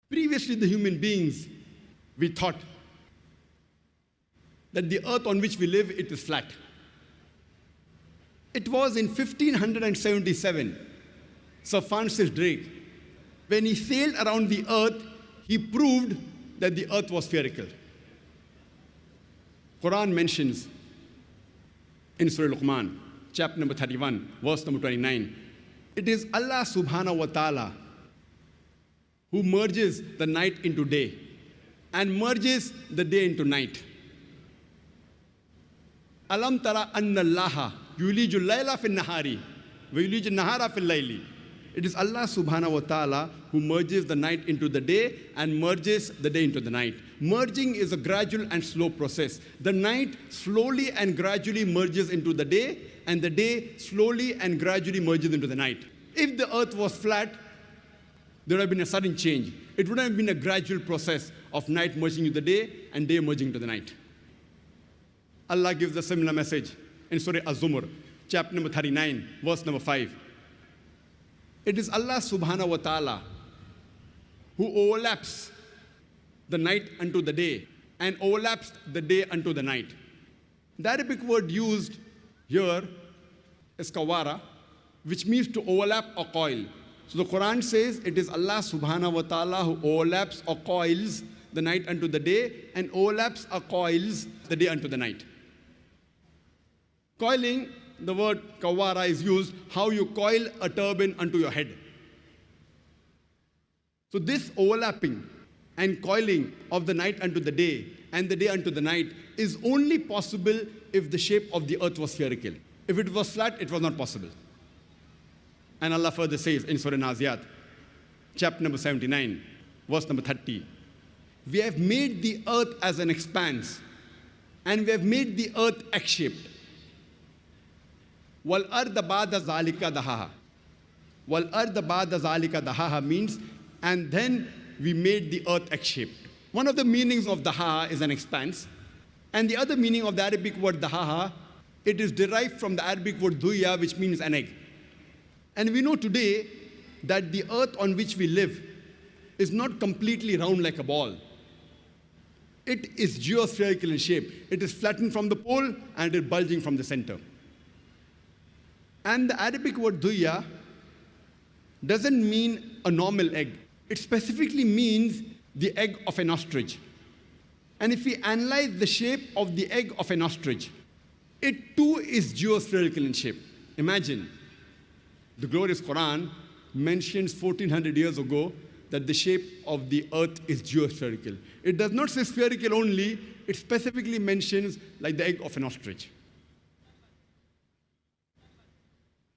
Previously, the human beings, we thought that the earth on which we live, it is flat. It was in 1577, Sir Francis Drake, when he sailed around the earth, he proved that the earth was spherical. Quran mentions in Surah Luqman, chapter number 31, verse number 29, it is Allah subhanahu wa ta'ala who merges the night into day and merges the day into night. Alam tara anna Allaha yuliju layla fil nahari wa yuliju nahara fil layli. It is Allah subhanahu wa ta'ala who merges the night into the day and merges the day into the night. Merging is a gradual and slow process. The night slowly and gradually merges into the day, and the day slowly and gradually merges into the night. If the earth was flat, there would have been a sudden change. It would have been a gradual process of night merging into the day and day merging into the night. Allah gives a similar message in Surah Az-Zumar, chapter number 39, verse number 5. It is Allah subhanahu wa ta'ala who overlaps the night unto the day and overlaps the day unto the night. The Arabic word used here is kawara, which means to overlap or coil. So the Quran says it is Allah subhanahu wa ta'ala who overlaps or coils the night unto the day and overlaps or coils the day unto the night. Coiling, the word kawara is used, how you coil a turban unto your head. So this overlapping and coiling of the night unto the day and the day unto the night is only possible if the shape of the earth was spherical. If it was flat, it was not possible. And Allah further says in Surah Naziat, chapter number 79, verse number 30, we have made the earth as an expanse, and we have made the earth egg-shaped. Wal arda ba'da zalika dahaha. Wal arda ba'da zalika dahaha means, and then we made the earth egg-shaped. One of the meanings of dahaha is an expanse, and the other meaning of the Arabic word dahaha, it is derived from the Arabic word duya, which means an egg. And we know today that the earth on which we live is not completely round like a ball. It is geospherical in shape. It is flattened from the pole and it is bulging from the center. And the Arabic word duya doesn't mean a normal egg. It specifically means the egg of an ostrich. And if we analyze the shape of the egg of an ostrich, it too is geospherical in shape. Imagine, the glorious Quran mentions 1400 years ago that the shape of the earth is geospherical. It does not say spherical only, it specifically mentions like the egg of an ostrich.